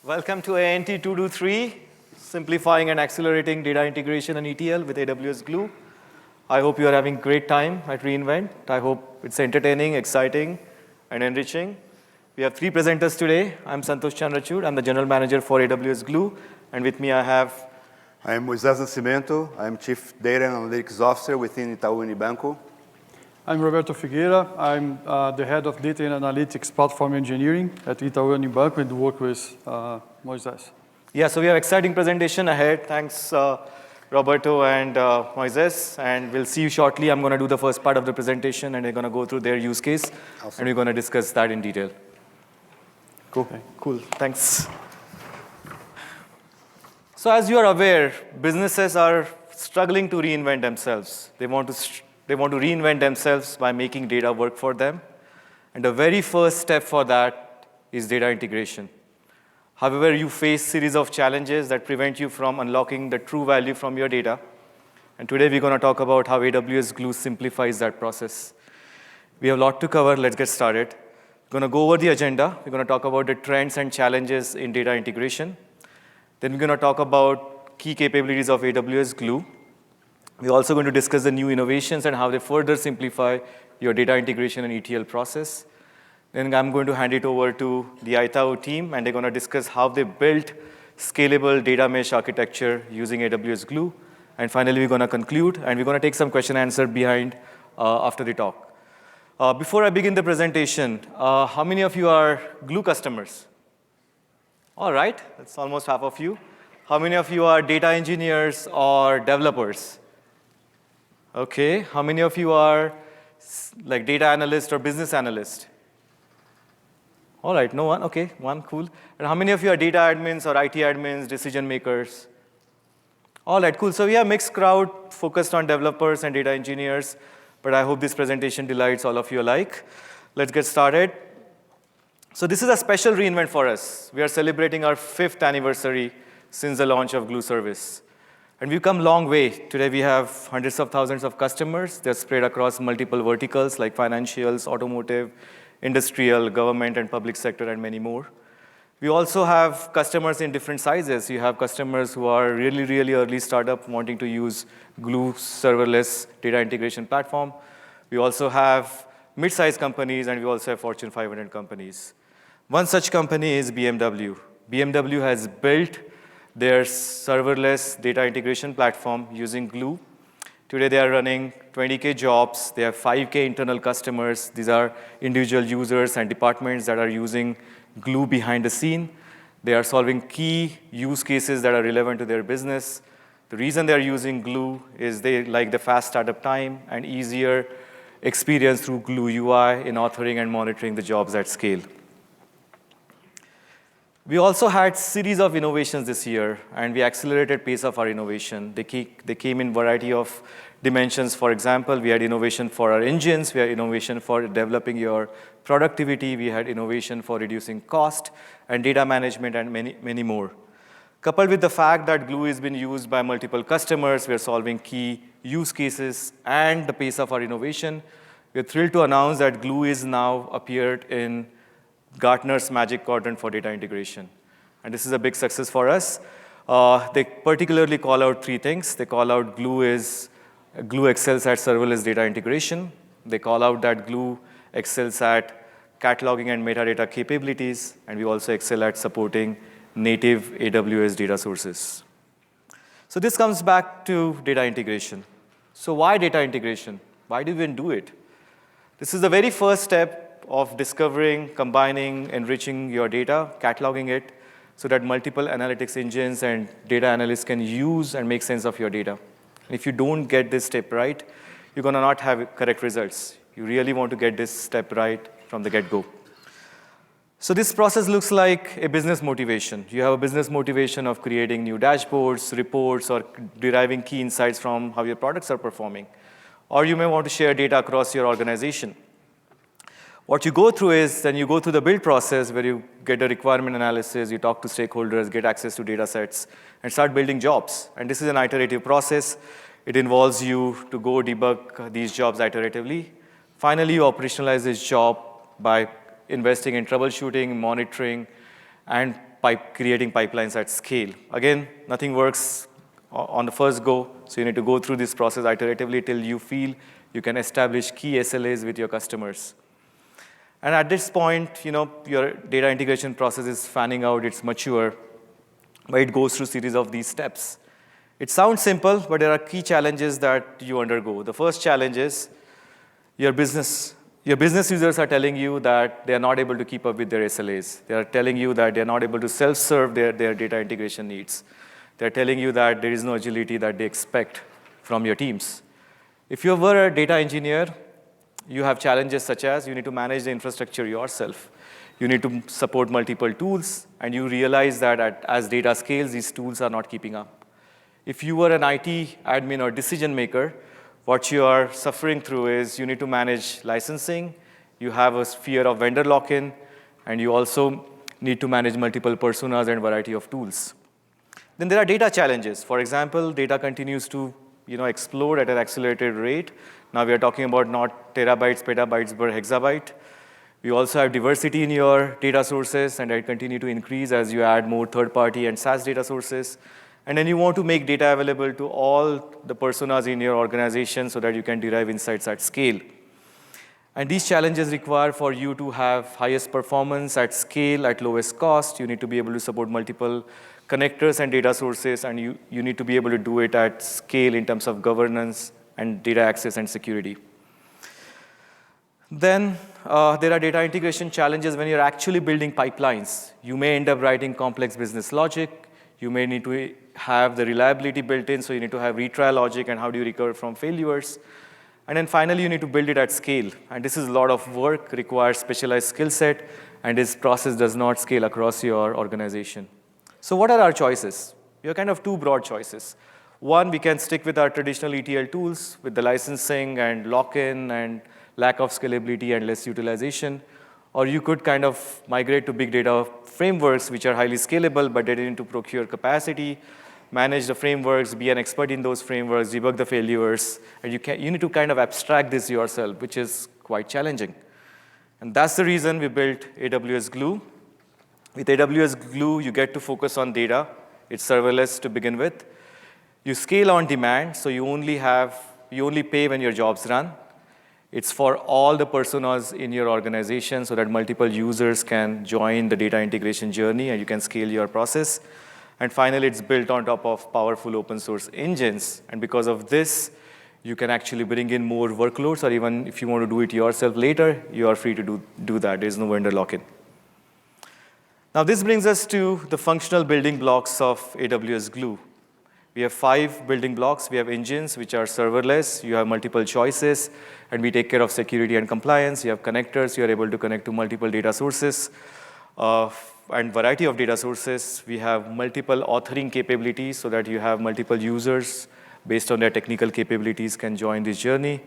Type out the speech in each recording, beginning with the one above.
Welcome to ANT223, simplifying and accelerating data integration and ETL with AWS Glue. I hope you are having a great time at reInvent. I hope it's entertaining, exciting, and enriching. We have three presenters today. I'm Santosh Chandrachud. I'm the General Manager for AWS Glue. And with me I have... I am Moisés Nascimento. I am Chief Data and Analytics Officer within Itau Unibanco. I'm Roberto Figueira. I'm the Head of Data and Analytics Platform Engineering at Itau Unibanco and work with Moisés. Yeah, so we have an exciting presentation ahead. Thanks, Roberto and Moisés. And we'll see you shortly. I'm going to do the first part of the presentation, and they're going to go through their use case. Awesome. And we're going to discuss that in detail. Cool. Okay. Cool. Thanks. So as you are aware, businesses are struggling to reinvent themselves. They want to reinvent themselves by making data work for them. And the very first step for that is data integration. However, you face a series of challenges that prevent you from unlocking the true value from your data. And today we're going to talk about how AWS Glue simplifies that process. We have a lot to cover. Let's get started. We're going to go over the agenda. We're going to talk about the trends and challenges in data integration. Then we're going to talk about key capabilities of AWS Glue. We're also going to discuss the new innovations and how they further simplify your data integration and ETL process. Then I'm going to hand it over to the Itau team, and they're going to discuss how they built scalable data mesh architecture using AWS Glue. And finally, we're going to conclude, and we're going to take some question and answer behind after the talk. Before I begin the presentation, how many of you are Glue customers? All right, that's almost half of you. How many of you are data engineers or developers? Okay, how many of you are like data analyst or business analyst? All right, no one? Okay, one, cool. And how many of you are data admins or IT admins, decision makers? All right, cool. So we have a mixed crowd focused on developers and data engineers, but I hope this presentation delights all of you alike. Let's get started. So this is a special reInvent for us. We are celebrating our 5th anniversary since the launch of Glue service. And we've come a long way. Today we have hundreds of thousands of customers. They're spread across multiple verticals like financials, automotive, industrial, government, and public sector, and many more. We also have customers in different sizes. You have customers who are really, really early startup wanting to use Glue serverless data integration platform. We also have mid-sized companies, and we also have Fortune 500 companies. One such company is BMW. BMW has built their serverless data integration platform using Glue. Today, they are running 20K jobs. They have 5K internal customers. These are individual users and departments that are using Glue behind the scene. They are solving key use cases that are relevant to their business. The reason they are using Glue is they like the fast startup time and easier experience through Glue UI in authoring and monitoring the jobs at scale. We also had a series of innovations this year, and we accelerated pace of our innovation. They came in a variety of dimensions. For example, we had innovation for our engines. We had innovation for developing your productivity. We had innovation for reducing cost and data management, and many, many more. Coupled with the fact that Glue has been used by multiple customers, we are solving key use cases and the pace of our innovation. We are thrilled to announce that Glue is now appeared in Gartner's Magic Quadrant for data integration. And this is a big success for us. They particularly call out 3 things. They call out Glue excels at serverless data integration. They call out that Glue excels at cataloging and metadata capabilities. And we also excel at supporting native AWS data sources. So this comes back to data integration. So why data integration? Why do we even do it? This is the very first step of discovering, combining, enriching your data, cataloging it, so that multiple analytics engines and data analysts can use and make sense of your data. And if you don't get this step right, you're going to not have correct results. You really want to get this step right from the get-go. So this process looks like a business motivation. You have a business motivation of creating new dashboards, reports, or deriving key insights from how your products are performing. Or you may want to share data across your organization. What you go through is, then you go through the build process where you get a requirement analysis, you talk to stakeholders, get access to data sets, and start building jobs. And this is an iterative process. It involves you to go debug these jobs iteratively. Finally, you operationalize this job by investing in troubleshooting, monitoring, and creating pipelines at scale. Again, nothing works on the first go, so you need to go through this process iteratively till you feel you can establish key SLAs with your customers. And at this point, your data integration process is fanning out, it's mature, but it goes through a series of these steps. It sounds simple, but there are key challenges that you undergo. The first challenge is your business users are telling you that they are not able to keep up with their SLAs. They are telling you that they are not able to self-serve their data integration needs. They are telling you that there is no agility that they expect from your teams. If you were a data engineer, you have challenges such as you need to manage the infrastructure yourself. You need to support multiple tools, and you realize that as data scales, these tools are not keeping up. If you were an IT admin or decision maker, what you are suffering through is you need to manage licensing, you have a fear of vendor lock-in, and you also need to manage multiple personas and variety of tools. Then there are data challenges. For example, data continues to explode at an accelerated rate. Now we are talking about not terabytes, petabytes per hexabyte. We also have diversity in your data sources, and they continue to increase as you add more third-party and SaaS data sources. And then you want to make data available to all the personas in your organization so that you can derive insights at scale. And these challenges require for you to have highest performance at scale, at lowest cost. You need to be able to support multiple connectors and data sources, and you need to be able to do it at scale in terms of governance and data access and security. Then there are data integration challenges when you're actually building pipelines. You may end up writing complex business logic. You may need to have the reliability built in, so you need to have retry logic and how do you recover from failures. And then finally, you need to build it at scale. And this is a lot of work, requires specialized skill set, and this process does not scale across your organization. So what are our choices? We have kind of two broad choices. One, we can stick with our traditional ETL tools with the licensing and lock-in and lack of scalability and less utilization. Or you could kind of migrate to big data frameworks, which are highly scalable, but they need to procure capacity, manage the frameworks, be an expert in those frameworks, debug the failures, and you need to kind of abstract this yourself, which is quite challenging. And that's the reason we built AWS Glue. With AWS Glue, you get to focus on data. It's serverless to begin with. You scale on demand, so you only pay when your jobs run. It's for all the personas in your organization so that multiple users can join the data integration journey and you can scale your process. And finally, it's built on top of powerful open source engines. And because of this, you can actually bring in more workloads, or even if you want to do it yourself later, you are free to do that. There's no vendor lock-in. Now, this brings us to the functional building blocks of AWS Glue. We have 5 building blocks. We have engines, which are serverless. You have multiple choices, and we take care of security and compliance. You have connectors. You are able to connect to multiple data sources and variety of data sources. We have multiple authoring capabilities so that you have multiple users based on their technical capabilities can join this journey.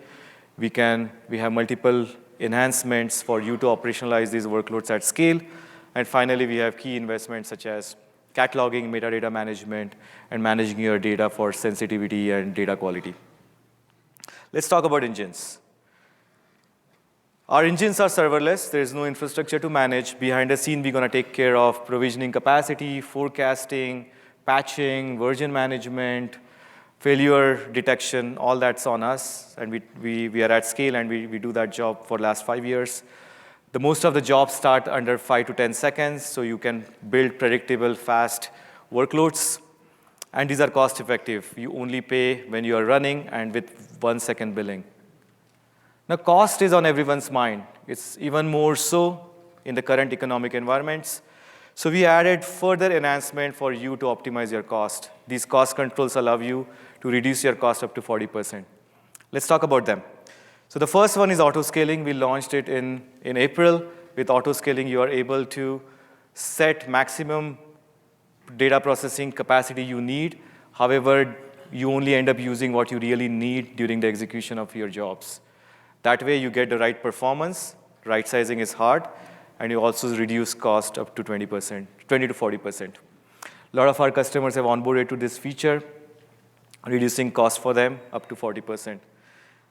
We have multiple enhancements for you to operationalize these workloads at scale. And finally, we have key investments such as cataloging, metadata management, and managing your data for sensitivity and data quality. Let's talk about engines. Our engines are serverless. There is no infrastructure to manage. Behind the scene, we're going to take care of provisioning capacity, forecasting, patching, version management, failure detection. All that's on us. And we are at scale, and we do that job for the last 5 years. The most of the jobs start under 5 to 10 seconds, so you can build predictable, fast workloads. And these are cost effective. You only pay when you are running and with 1 second billing. Now, cost is on everyone's mind. It's even more so in the current economic environments. So we added further enhancement for you to optimize your cost. These cost controls allow you to reduce your cost up to 40%. Let's talk about them. So the first one is auto-scaling. We launched it in April. With auto-scaling, you are able to set maximum data processing capacity you need. However, you only end up using what you really need during the execution of your jobs. That way, you get the right performance. Right sizing is hard. And you also reduce cost up to 20%, 20 to 40%. A lot of our customers have onboarded to this feature, reducing cost for them up to 40%.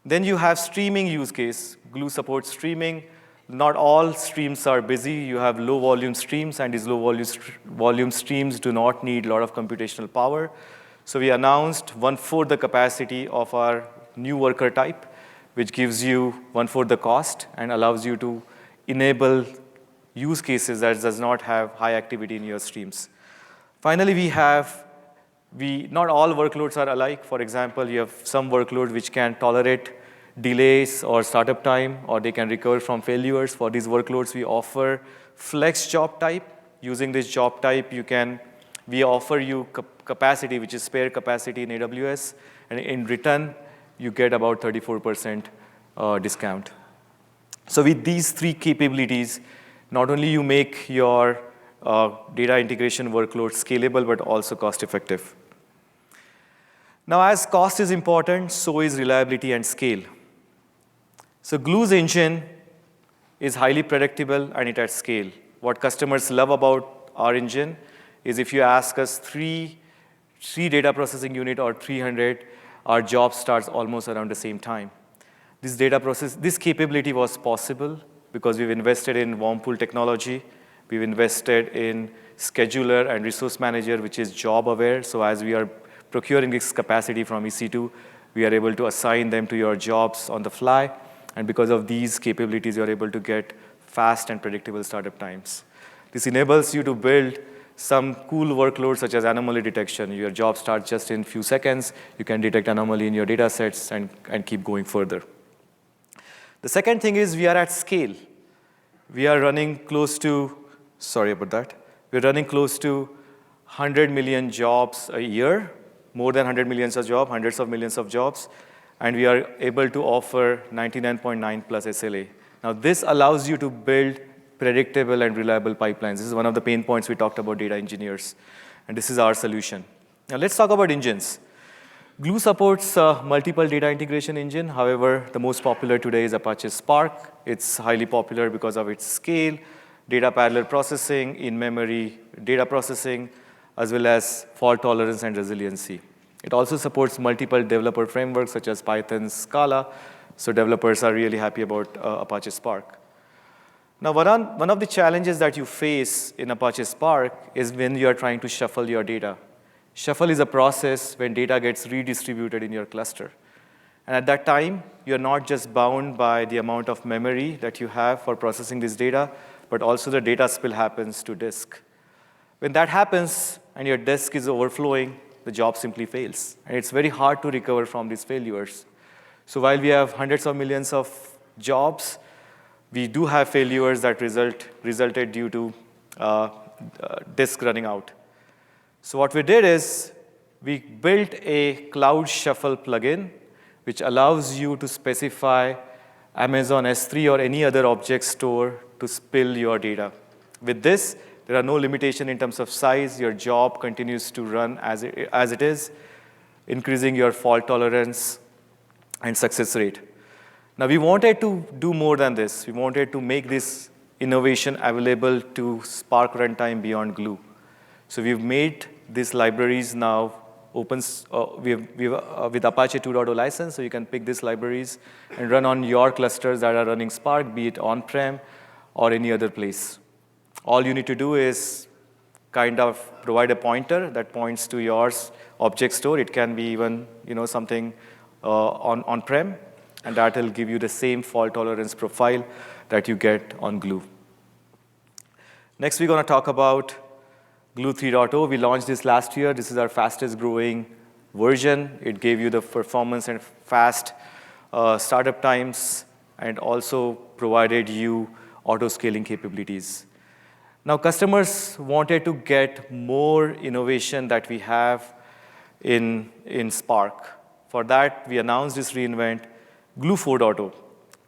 Then you have streaming use case. Glue supports streaming. A not all streams are busy. You have low volume streams, and these low volume streams do not need a lot of computational power. So we announced 1/4 the capacity of our new worker type, which gives you 1/4 the cost and allows you to enable use cases that does not have high activity in your streams. Finally, not all workloads are alike. For example, you have some workloads which can tolerate delays or startup time, or they can recover from failures. For these workloads, we offer flex job type. Using this job type, we offer you capacity, which is spare capacity in AWS, and in return, you get about 34% discount. So with these three capabilities, not only you make your data integration workload scalable, but also cost-effective. Now, as cost is important, so is reliability and scale. So Glue's engine is highly predictable and it at scale. What customers love about our engine is if you ask us three data processing unit or 300, our job starts almost around the same time. This capability was possible because we've invested in warm pool technology. We've invested in scheduler and resource manager, which is job aware. So as we are procuring this capacity from EC2, we are able to assign them to your jobs on the fly. And because of these capabilities, you're able to get fast and predictable startup times. This enables you to build some cool workloads such as anomaly detection. Your job starts just in a few seconds. You can detect anomaly in your data sets and keep going further. The second thing is we are at scale. We are running close to, we're running close to 100 million jobs a year, more than 100 million of jobs, hundreds of millions of jobs. And we are able to offer 99.9 plus SLA. Now, this allows you to build predictable and reliable pipelines. This is one of the pain points we talked about data engineers. And this is our solution. Now, let's talk about engines. Glue supports multiple data integration engine. However, the most popular today is Apache Spark. It's highly popular because of its scale, data parallel processing, in-memory data processing, as well as fault tolerance and resiliency. It also supports multiple developer frameworks such as Python, Scala, so developers are really happy about Apache Spark. Now, one of the challenges that you face in Apache Spark is when you are trying to shuffle your data. Shuffle is a process when data gets redistributed in your cluster. And at that time, you're not just bound by the amount of memory that you have for processing this data, but also the data spill happens to disk. When that happens and your disk is overflowing, the job simply fails. And it's very hard to recover from these failures. So while we have hundreds of millions of jobs, we do have failures that resulted due to disk running out. So what we did is we built a Cloud Shuffle plugin, which allows you to specify Amazon S3 or any other object store to spill your data. With this, there are no limitations in terms of size. Your job continues to run as it is, increasing your fault tolerance and success rate. Now, we wanted to do more than this. We wanted to make this innovation available to Spark runtime beyond Glue. So we've made these libraries now open with Apache 2.0 license, so you can pick these libraries and run on your clusters that are running Spark, be it on-prem or any other place. All you need to do is kind of provide a pointer that points to your object store. It can be even something on-prem, and that will give you the same fault tolerance profile that you get on Glue. Next, we're going to talk about Glue 3.0. We launched this last year. This is our fastest growing version. It gave you the performance and fast startup times and also provided you auto-scaling capabilities. Now, customers wanted to get more innovation that we have in Spark. For that, we announced this reInvent, Glue 4.0.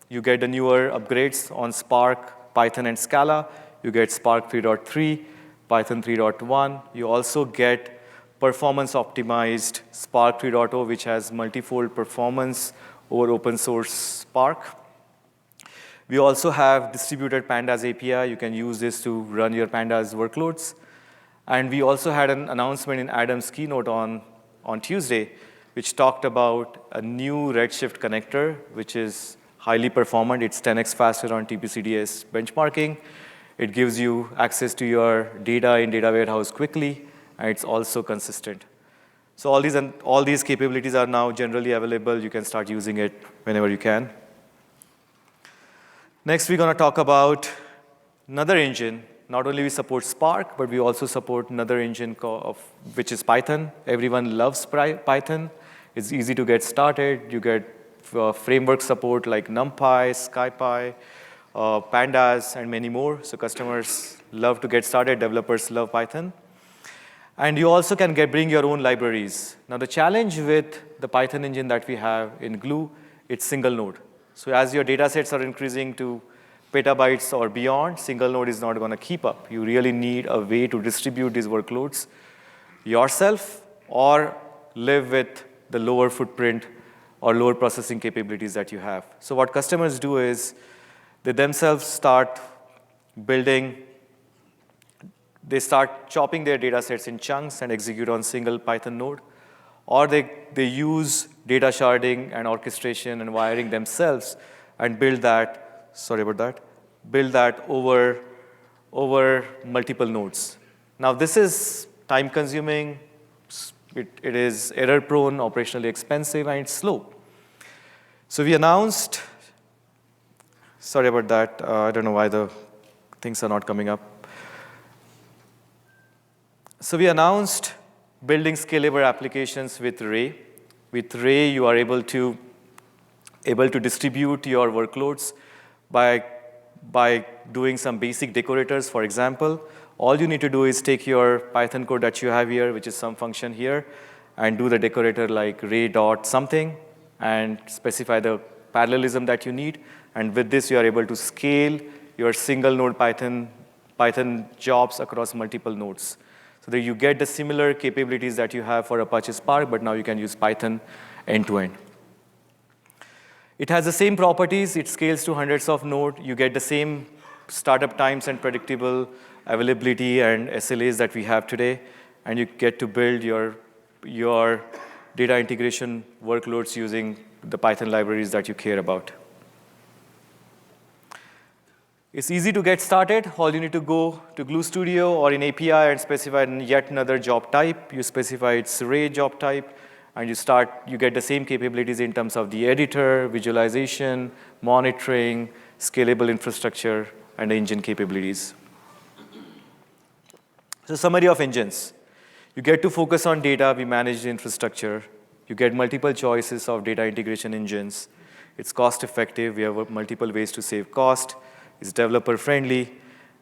You get the newer upgrades on Spark, Python, and Scala. You get Spark 3.3, Python 3.1. You also get performance-optimized Spark 3.0, which has multifold performance over open source Spark. We also have distributed Pandas API. You can use this to run your Pandas workloads. And we also had an announcement in Adam's keynote on Tuesday, which talked about a new Redshift connector, which is highly performant. It's 10x faster on TPCDS benchmarking. It gives you access to your data in data warehouse quickly, and it's also consistent. So all these capabilities are now generally available. You can start using it whenever you can. Next, we're going to talk about another engine. Not only we support Spark, but we also support another engine which is Python. Everyone loves Python. It's easy to get started. You get framework support like NumPy, SkyPy, Pandas, and many more. So customers love to get started. Developers love Python. And you also can bring your own libraries. Now, the challenge with the Python engine that we have in Glue, it's single node. So as your data sets are increasing to petabytes or beyond, single node is not going to keep up. You really need a way to distribute these workloads yourself or live with the lower footprint or lower processing capabilities that you have. So what customers do is they themselves start they start chopping their data sets in chunks and execute on single Python node, or they use data sharding and orchestration and wiring themselves and build that over multiple nodes. Now, this is time consuming, it is error prone, operationally expensive, and it's slow. So we announced, I don't know why the things are not coming up. So we announced building scalable applications with Ray. With Ray, you are able to distribute your workloads by doing some basic decorators. For example, all you need to do is take your Python code that you have here, which is some function here, and do the decorator like ray dot something, and specify the parallelism that you need. And with this, you are able to scale your single node Python jobs across multiple nodes. So that you get the similar capabilities that you have for Apache Spark, but now you can use Python end-to-end. It has the same properties. It scales to hundreds of nodes. You get the same startup times and predictable availability and SLAs that we have today. And you get to build your data integration workloads using the Python libraries that you care about. It's easy to get started. All you need to go to Glue Studio or in API and specify yet another job type. You specify its Ray job type, and you get the same capabilities in terms of the editor, visualization, monitoring, scalable infrastructure, and engine capabilities. So summary of engines. You get to focus on data. We manage the infrastructure. You get multiple choices of data integration engines. It's cost effective. We have multiple ways to save cost. It's developer friendly,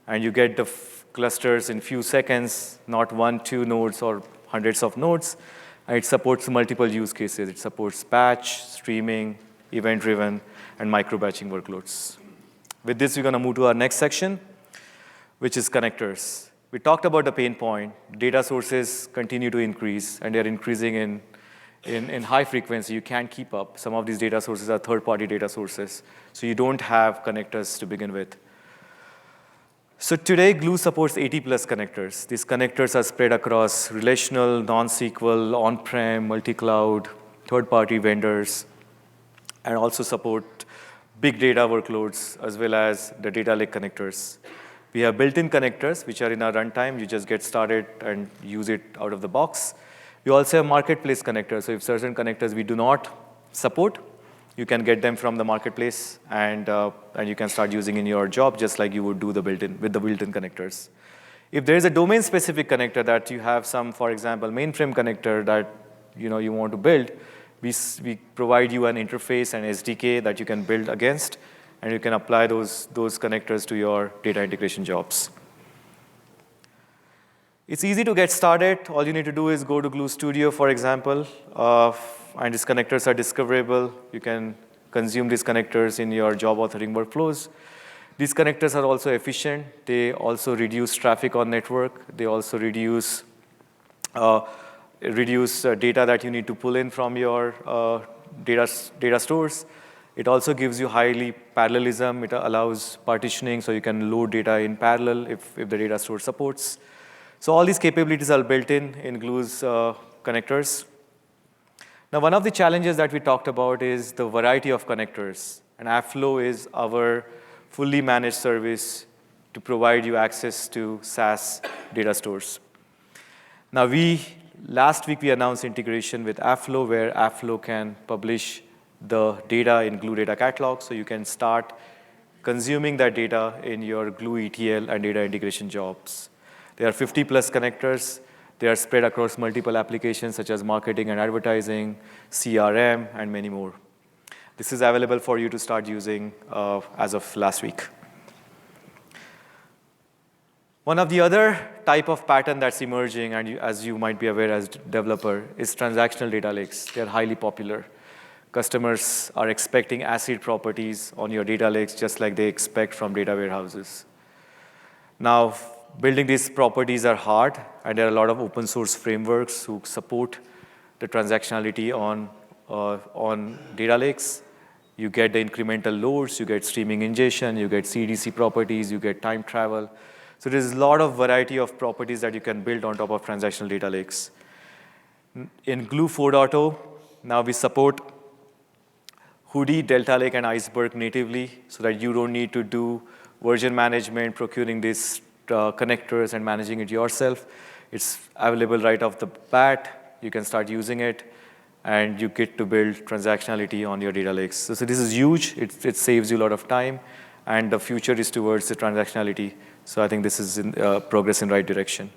and you get the clusters in few seconds, not 1, 2 nodes or hundreds of nodes. And it supports multiple use cases. It supports batch, streaming, event-driven, and micro-batching workloads. With this, we're going to move to our next section, which is connectors. We talked about the pain point. Data sources continue to increase, and they're increasing in high frequency. You can't keep up. Some of these data sources are third-party data sources, so you don't have connectors to begin with. So today, Glue supports 80+ connectors. These connectors are spread across relational, non-SQL, on-prem, multi-cloud, third-party vendors, and also support big data workloads as well as the data lake connectors. We have built-in connectors, which are in our runtime. You just get started and use it out of the box. We also have marketplace connectors. So if certain connectors we do not support, you can get them from the marketplace, and you can start using in your job just like you would do with the built-in connectors. If there is a domain-specific connector that you have some, for example, mainframe connector that you want to build, we provide you an interface and SDK that you can build against, and you can apply those connectors to your data integration jobs. It's easy to get started. All you need to do is go to Glue Studio, for example, and these connectors are discoverable. You can consume these connectors in your job authoring workflows. These connectors are also efficient. They also reduce traffic on network. They also reduce data that you need to pull in from your data stores. It also gives you highly parallelism. It allows partitioning, so you can load data in parallel if the data store supports. So all these capabilities are built in Glue's connectors. Now, one of the challenges that we talked about is the variety of connectors. And AppFlow is our fully managed service to provide you access to SaaS data stores. Now, last week we announced integration with AppFlow, where AppFlow can publish the data in Glue data catalog, so you can start consuming that data in your Glue ETL and data integration jobs. There are 50+ connectors. They are spread across multiple applications such as marketing and advertising, CRM, and many more. This is available for you to start using as of last week. One of the other type of pattern that's emerging, and as you might be aware as developer, is transactional data lakes. They're highly popular. Customers are expecting ACID properties on your data lakes just like they expect from data warehouses. Now, building these properties are hard, and there are a lot of open source frameworks who support the transactionality on data lakes. You get the incremental loads, you get streaming ingestion, you get CDC properties, you get time travel. So there's a lot of variety of properties that you can build on top of transactional data lakes. In Glue 4.0, now we support Hoodie, Delta Lake, and Iceberg natively so that you don't need to do version management, procuring these connectors and managing it yourself. It's available right off the bat. You can start using it, and you get to build transactionality on your data lakes. So this is huge. It saves you a lot of time, and the future is towards the transactionality. So I think this is progress in the right direction.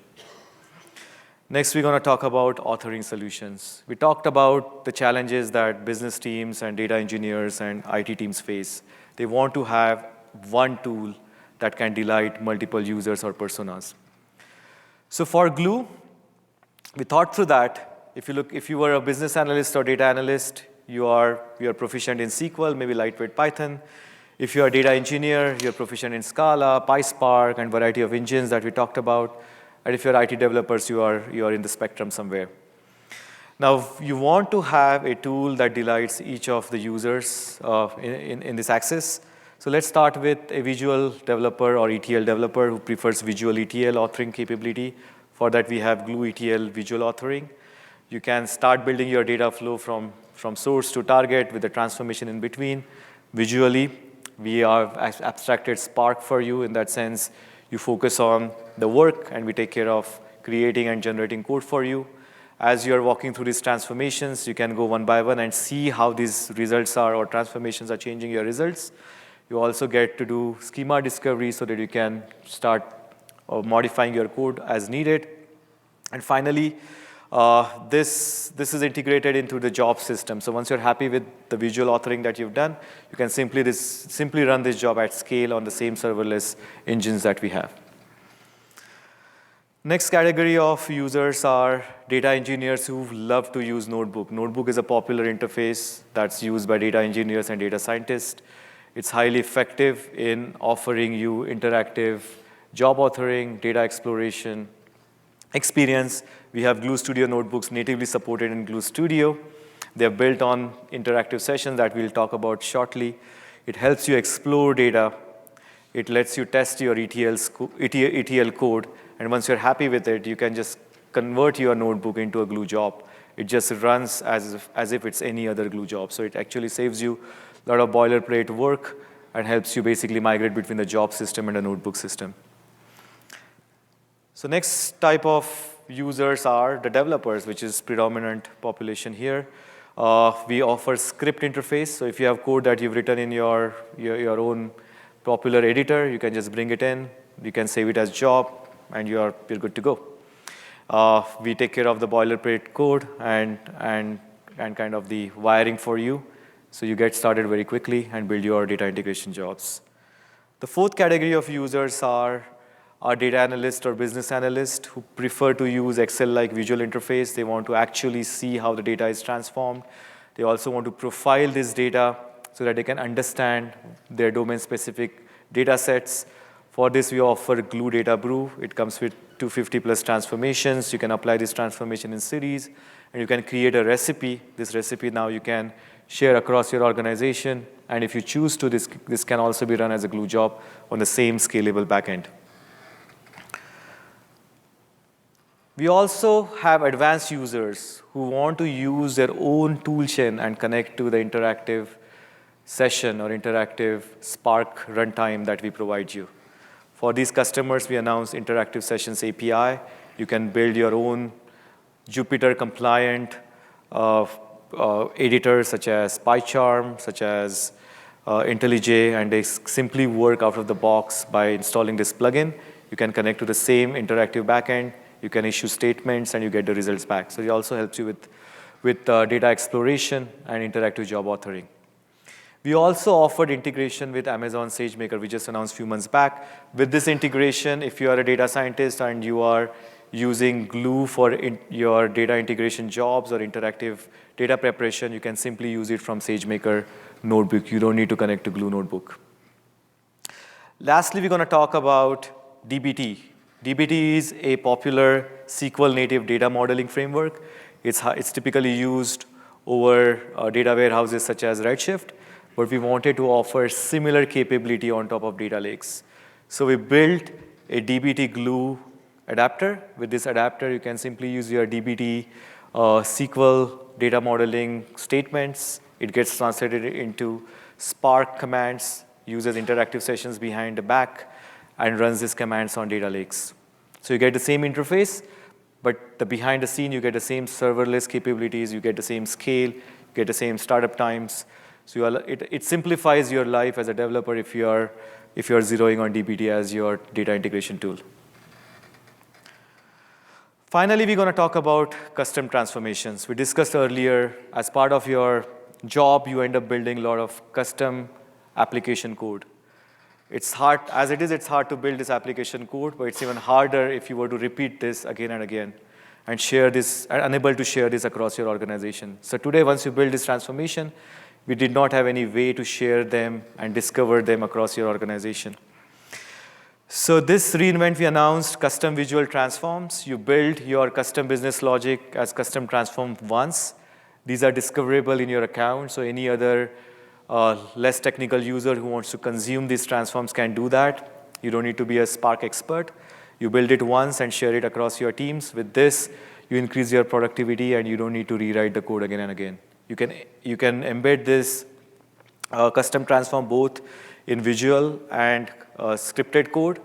Next, we're going to talk about authoring solutions. We talked about the challenges that business teams and data engineers and IT teams face. They want to have one tool that can delight multiple users or personas. So for Glue, we thought through that. If you were a business analyst or data analyst, you are proficient in SQL, maybe lightweight Python. If you're a data engineer, you're proficient in Scala, PySpark, and variety of engines that we talked about. And if you're IT developers, you are in the spectrum somewhere. Now, you want to have a tool that delights each of the users in this access. So let's start with a visual developer or ETL developer who prefers visual ETL authoring capability. For that, we have Glue ETL visual authoring. You can start building your data flow from source to target with the transformation in between. Visually, we have abstracted Spark for you. In that sense, you focus on the work, and we take care of creating and generating code for you. As you're walking through these transformations, you can go one by one and see how these results are or transformations are changing your results. You also get to do schema discovery so that you can start modifying your code as needed. And finally, this is integrated into the job system. So once you're happy with the visual authoring that you've done, you can simply run this job at scale on the same serverless engines that we have. Next category of users are data engineers who love to use Notebook. Notebook is a popular interface that's used by data engineers and data scientists. It's highly effective in offering you interactive job authoring, data exploration experience. We have Glue Studio notebooks natively supported in Glue Studio. They're built on interactive sessions that we'll talk about shortly. It helps you explore data. It lets you test your ETL code. And once you're happy with it, you can just convert your notebook into a Glue job. It just runs as if it's any other Glue job. So it actually saves you a lot of boilerplate work and helps you basically migrate between the job system and the notebook system. So next type of users are the developers, which is predominant population here. We offer script interface. So if you have code that you've written in your own popular editor, you can just bring it in. You can save it as job, and you're good to go. We take care of the boilerplate code and kind of the wiring for you. So you get started very quickly and build your data integration jobs. The fourth category of users are data analysts or business analysts who prefer to use Excel-like visual interface. They want to actually see how the data is transformed. They also want to profile this data so that they can understand their domain-specific data sets. For this, we offer Glue Data Brew. It comes with 250+ transformations. You can apply this transformation in series, and you can create a recipe. This recipe now you can share across your organization. And if you choose to, this can also be run as a Glue job on the same scalable backend. We also have advanced users who want to use their own toolchain and connect to the interactive session or interactive Spark runtime that we provide you. For these customers, we announced Interactive Sessions API. You can build your own Jupyter-compliant editors such as PyCharm, such as IntelliJ, and they simply work out of the box by installing this plugin. You can connect to the same interactive backend. You can issue statements, and you get the results back. So it also helps you with data exploration and interactive job authoring. We also offered integration with Amazon SageMaker. We just announced a few months back. With this integration, if you are a data scientist and you are using Glue for your data integration jobs or interactive data preparation, you can simply use it from SageMaker notebook. You don't need to connect to Glue notebook. Lastly, we're going to talk about dbt. dbt is a popular SQL native data modeling framework. It's typically used over data warehouses such as Redshift, but we wanted to offer similar capability on top of data lakes. So we built a dbt Glue adapter. With this adapter, you can simply use your dbt SQL data modeling statements. It gets translated into Spark commands, uses interactive sessions behind the back, and runs these commands on data lakes. So you get the same interface, but behind the scene, you get the same serverless capabilities, you get the same scale, you get the same startup times. So it simplifies your life as a developer if you're zeroing on dbt as your data integration tool. Finally, we're going to talk about custom transformations. We discussed earlier, as part of your job, you end up building a lot of custom application code. It's hard to build this application code, but it's even harder if you were to repeat this again and again and share this, and unable to share this across your organization. So today, once you build this transformation, we did not have any way to share them and discover them across your organization. So this reInvent, we announced custom visual transforms. You build your custom business logic as custom transform once. These are discoverable in your account, so any other less technical user who wants to consume these transforms can do that. You don't need to be a Spark expert. You build it once and share it across your teams. With this, you increase your productivity, and you don't need to rewrite the code again and again. You can embed this custom transform both in visual and scripted code.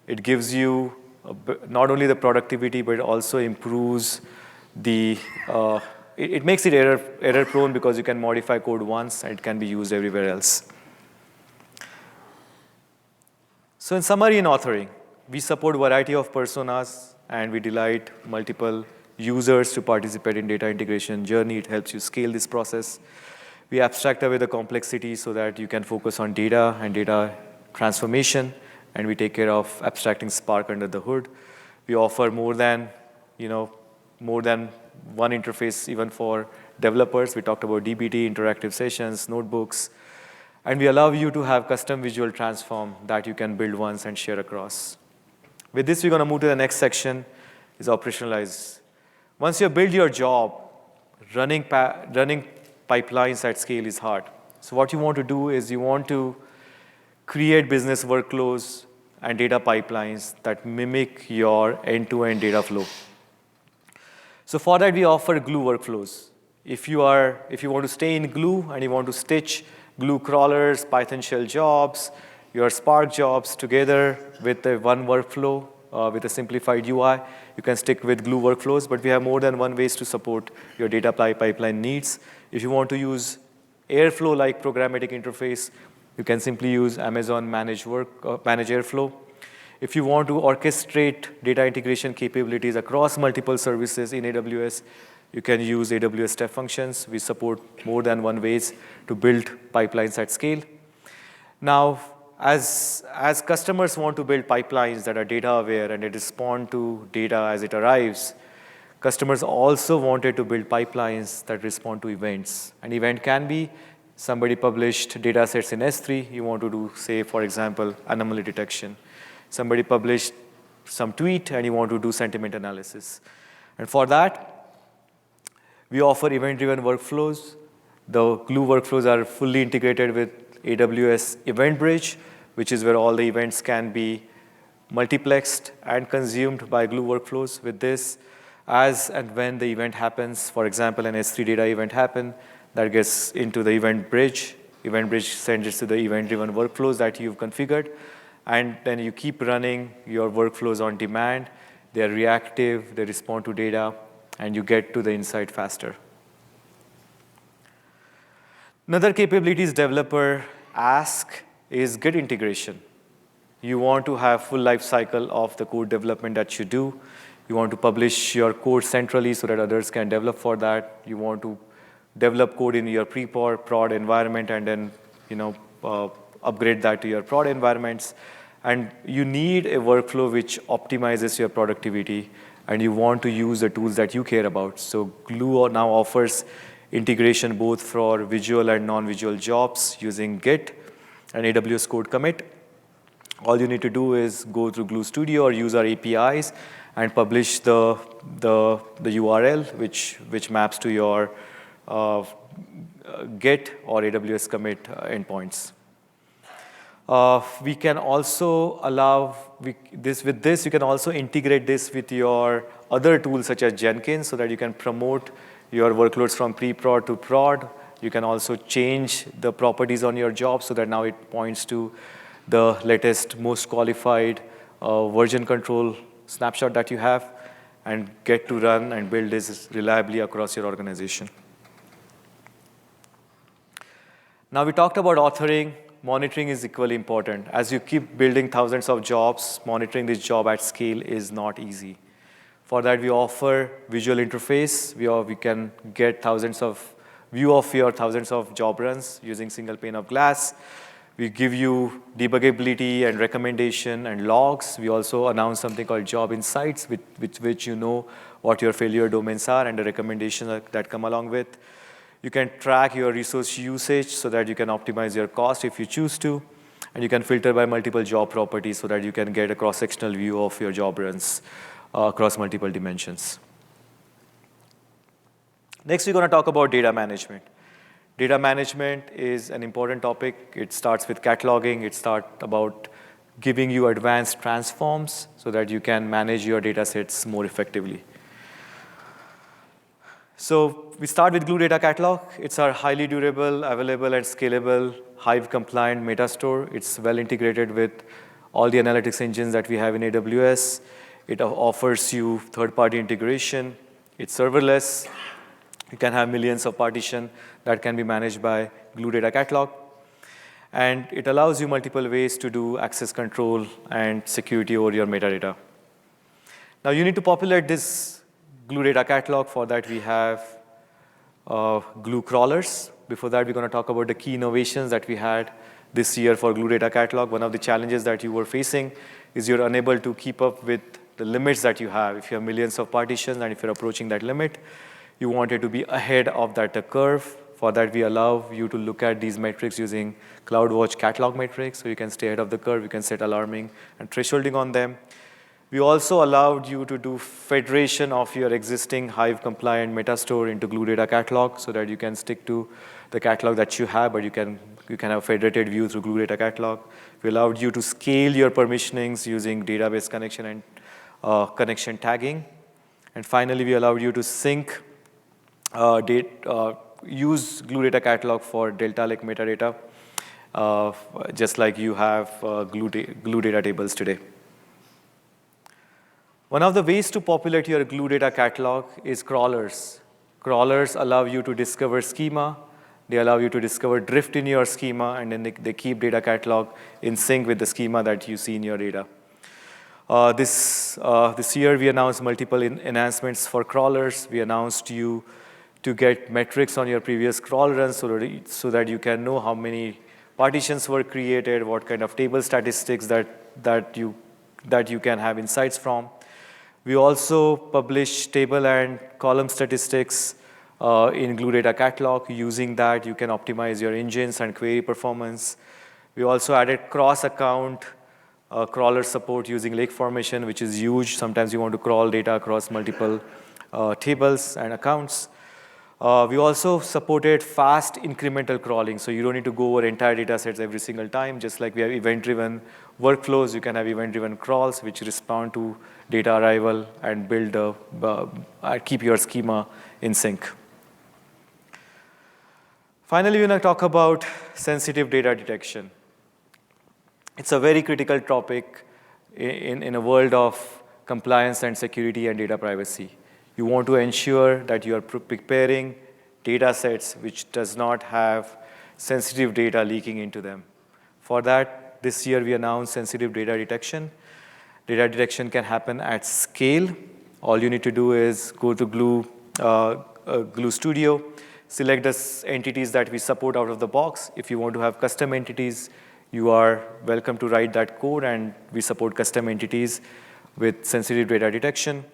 It gives you not only the productivity, but it also improves the it makes it error prone because you can modify code once and it can be used everywhere else. So in summary, in authoring, we support a variety of personas, and we delight multiple users to participate in data integration journey. It helps you scale this process. We abstract away the complexity so that you can focus on data and data transformation, and we take care of abstracting Spark under the hood. We offer more than one interface even for developers. We talked about dbt, interactive sessions, notebooks, and we allow you to have custom visual transform that you can build once and share across. With this, we're going to move to the next section, is operationalize. Once you build your job, running pipelines at scale is hard. So what you want to do is you want to create business workflows and data pipelines that mimic your end-to-end data flow. So for that, we offer Glue workflows. If you want to stay in Glue and you want to stitch Glue crawlers, Python shell jobs, your Spark jobs together with one workflow, with a simplified UI, you can stick with Glue workflows, but we have more than one ways to support your data pipeline needs. If you want to use Airflow-like programmatic interface, you can simply use Amazon Manage Airflow. If you want to orchestrate data integration capabilities across multiple services in AWS, you can use AWS Step Functions. We support more than one ways to build pipelines at scale. Now, as customers want to build pipelines that are data aware and they respond to data as it arrives, customers also wanted to build pipelines that respond to events. An event can be somebody published data sets in S3. You want to do, say, for example, anomaly detection. Somebody published some tweet and you want to do sentiment analysis. And for that, we offer event-driven workflows. The Glue workflows are fully integrated with AWS Event Bridge, which is where all the events can be multiplexed and consumed by Glue workflows. With this, as and when the event happens, for example, an S3 data event happen, that gets into the event bridge. EventBridge sends it to the event-driven workflows that you've configured. And then you keep running your workflows on demand. They're reactive, they respond to data, and you get to the insight faster. Another capabilities developer ask is Git integration. You want to have full life cycle of the code development that you do. You want to publish your code centrally so that others can develop for that. You want to develop code in your prod environment and then upgrade that to your prod environments. And you need a workflow which optimizes your productivity, and you want to use the tools that you care about. So Glue now offers integration both for visual and non-visual jobs using Git and AWS Code Commit. All you need to do is go through Glue Studio or use our APIs and publish the URL which maps to your Git or AWS commit endpoints. We can also allow with this you can also integrate this with your other tools such as Jenkins so that you can promote your workloads from pre-prod to prod. You can also change the properties on your job so that now it points to the latest, most qualified version control snapshot that you have and get to run and build this reliably across your organization. Now we talked about authoring. Monitoring is equally important. As you keep building thousands of jobs, monitoring this job at scale is not easy. For that, we offer visual interface. We can get view of your thousands of job runs using single pane of glass. We give you debuggability and recommendation and logs. We also announce something called Job Insights, with which you know what your failure domains are and the recommendations that come along with. You can track your resource usage so that you can optimize your cost if you choose to. And you can filter by multiple job properties so that you can get a cross-sectional view of your job runs across multiple dimensions. Next, we're going to talk about data management. Data management is an important topic. It starts with cataloging. It starts about giving you advanced transforms so that you can manage your data sets more effectively. So we start with Glue Data Catalog. It's our highly durable, available, and scalable Hive-compliant metastore. It's well integrated with all the analytics engines that we have in AWS. It offers you third-party integration. It's serverless. You can have millions of partitions that can be managed by Glue Data Catalog. And it allows you multiple ways to do access control and security over your metadata. Now, you need to populate this Glue Data Catalog. For that, we have Glue crawlers. Before that, we're going to talk about the key innovations that we had this year for Glue Data Catalog. One of the challenges that you were facing is you're unable to keep up with the limits that you have. If you have millions of partitions and if you're approaching that limit, you want it to be ahead of that curve. For that, we allow you to look at these metrics using CloudWatch catalog metrics, so you can stay ahead of the curve. You can set alarming and thresholding on them. We also allowed you to do federation of your existing Hive-compliant metastore into Glue Data Catalog so that you can stick to the catalog that you have, but you can have federated view through Glue Data Catalog. We allowed you to scale your permissionings using database connection and connection tagging. And finally, we allowed you to sync use Glue Data Catalog for Delta Lake metadata, just like you have Glue data tables today. One of the ways to populate your Glue Data Catalog is crawlers. Crawlers allow you to discover schema. They allow you to discover drift in your schema, and then they keep data catalog in sync with the schema that you see in your data. This year, we announced multiple enhancements for crawlers. We announced you to get metrics on your previous crawl runs so that you can know how many partitions were created, what kind of table statistics that you can have insights from. We also publish table and column statistics in Glue Data Catalog. Using that, you can optimize your engines and query performance. We also added cross-account crawler support using lake formation, which is huge. Sometimes you want to crawl data across multiple tables and accounts. We also supported fast incremental crawling, so you don't need to go over entire data sets every single time. Just like we have event-driven workflows, you can have event-driven crawls, which respond to data arrival and keep your schema in sync. Finally, we're going to talk about sensitive data detection. It's a very critical topic in a world of compliance and security and data privacy. You want to ensure that you are preparing data sets which does not have sensitive data leaking into them. For that, this year we announced sensitive data detection. Data detection can happen at scale. All you need to do is go to Glue Studio, select the entities that we support out of the box. If you want to have custom entities, you are welcome to write that code, and we support custom entities with sensitive data detection.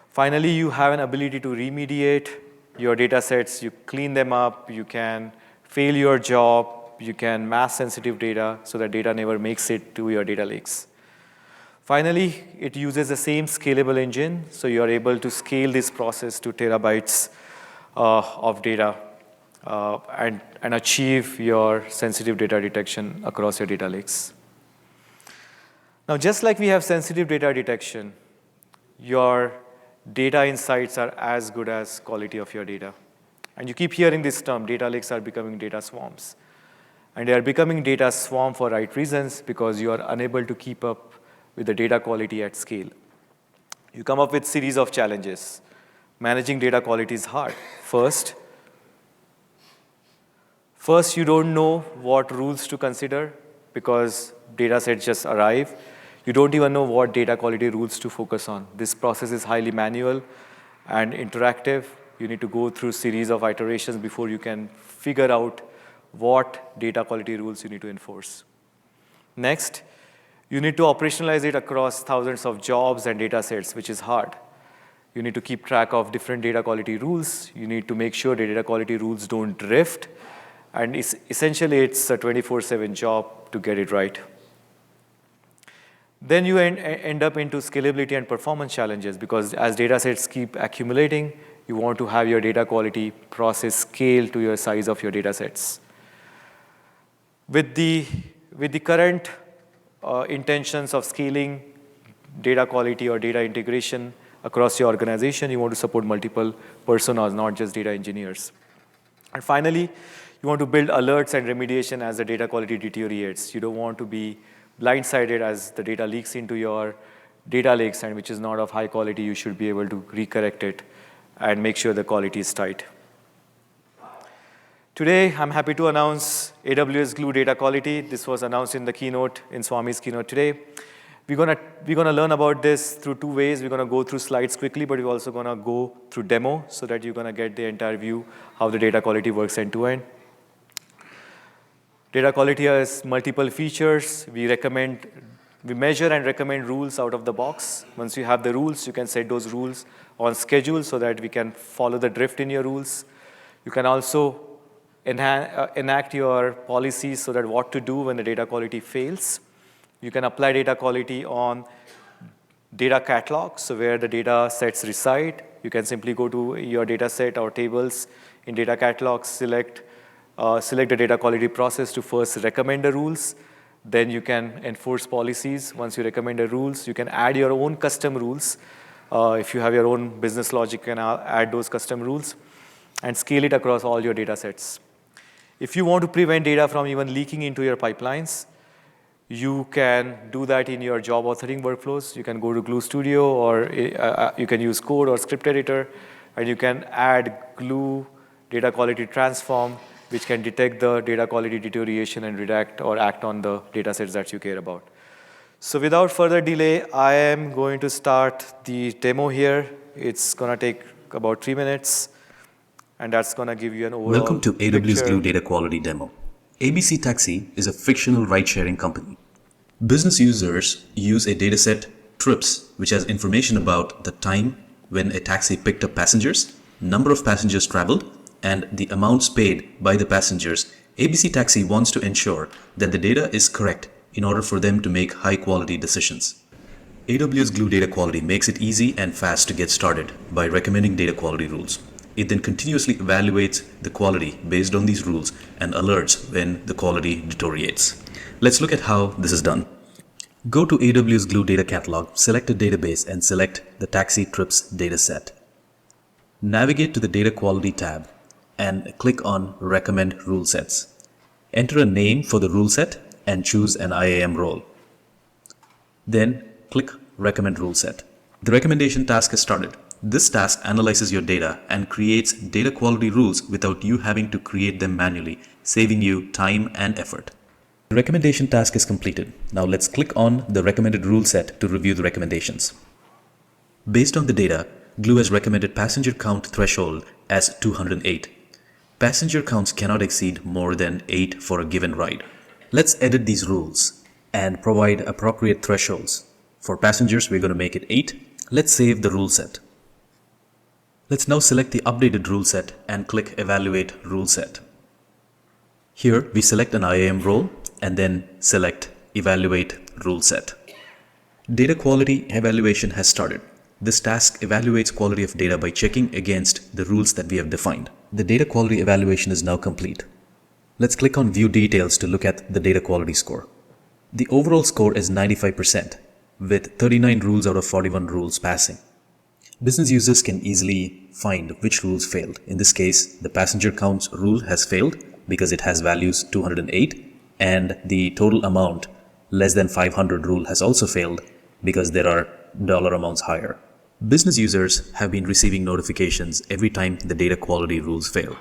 Finally, you have an ability to remediate your data sets. You clean them up. You can fail your job. You can mask sensitive data so that data never makes it to your data lakes. Finally, it uses the same scalable engine, so you are able to scale this process to terabytes of data and achieve your sensitive data detection across your data lakes. Now, just like we have sensitive data detection, your data insights are as good as quality of your data. And you keep hearing this term, data lakes are becoming data swarms. And they are becoming data swarm for right reasons, because you are unable to keep up with the data quality at scale. You come up with series of challenges. Managing data quality is hard. First, you don't know what rules to consider because data sets just arrive. You don't even know what data quality rules to focus on. This process is highly manual and interactive. You need to go through series of iterations before you can figure out what data quality rules you need to enforce. Next, you need to operationalize it across thousands of jobs and data sets, which is hard. You need to keep track of different data quality rules. You need to make sure the data quality rules don't drift. And essentially, it's a 24/7 job to get it right. Then you end up into scalability and performance challenges, because as data sets keep accumulating, you want to have your data quality process scale to your size of your data sets. With the current intentions of scaling data quality or data integration across your organization, you want to support multiple personas, not just data engineers. And finally, you want to build alerts and remediation as the data quality deteriorates. You don't want to be blindsided as the data leaks into your data lakes, and which is not of high quality. You should be able to recorrect it and make sure the quality is tight. Today, I'm happy to announce AWS Glue data quality. This was announced in the keynote, in Swami's keynote today. We're gonna learn about this through two ways. We're gonna go through slides quickly, but we're also gonna go through demo so that you're gonna get the entire view how the data quality works end to end. Data quality has multiple features. We measure and recommend rules out of the box. Once you have the rules, you can set those rules on schedule so that we can follow the drift in your rules. You can also enact your policies so that what to do when the data quality fails. You can apply data quality on data catalogs, so where the data sets reside. You can simply go to your data set or tables in data catalogs, select the data quality process to first recommend the rules. Then you can enforce policies. Once you recommend the rules, you can add your own custom rules. If you have your own business logic, you can add those custom rules and scale it across all your data sets. If you want to prevent data from even leaking into your pipelines, you can do that in your job authoring workflows. You can go to Glue Studio, or you can use code or script editor, and you can add Glue data quality transform, which can detect the data quality deterioration and redact or act on the data sets that you care about. So without further delay, I am going to start the demo here. It's going to take about 3 minutes, and that's going to give you an overall Welcome to AWS picture. Glue Data Quality Demo. ABC Taxi is a fictional ride-sharing company. Business users use a dataset, trips, which has information about the time when a taxi picked up passengers, number of passengers traveled, and the amounts paid by the passengers. ABC Taxi wants to ensure that the data is correct in order for them to make high-quality decisions. AWS Glue Data Quality makes it easy and fast to get started by recommending data quality rules. It then continuously evaluates the quality based on these rules and alerts when the quality deteriorates. Let's look at how this is done. Go to AWS Glue Data Catalog, select a database, and select the Taxi Trips dataset. Navigate to the Data Quality tab and click on Recommend Rule Sets. Enter a name for the rule set and choose an IAM role. Then click Recommend Rule Set. The recommendation task is started. This task analyzes your data and creates data quality rules without you having to create them manually, saving you time and effort. The recommendation task is completed. Now let's click on the recommended rule set to review the recommendations. Based on the data, Glue has recommended passenger count threshold as 208. Passenger counts cannot exceed more than 8 for a given ride. Let's edit these rules and provide appropriate thresholds. For passengers, we're going to make it 8. Let's save the rule set. Let's now select the updated rule set and click Evaluate Rule Set. Here, we select an IAM role and then select Evaluate Rule Set. Data quality evaluation has started. This task evaluates quality of data by checking against the rules that we have defined. The data quality evaluation is now complete. Let's click on View Details to look at the data quality score. The overall score is 95%, with 39 rules out of 41 rules passing. Business users can easily find which rules failed. In this case, the passenger counts rule has failed because it has values 208, and the total amount less than 500 rule has also failed because there are dollar amounts higher. Business users have been receiving notifications every time the data quality rules fail.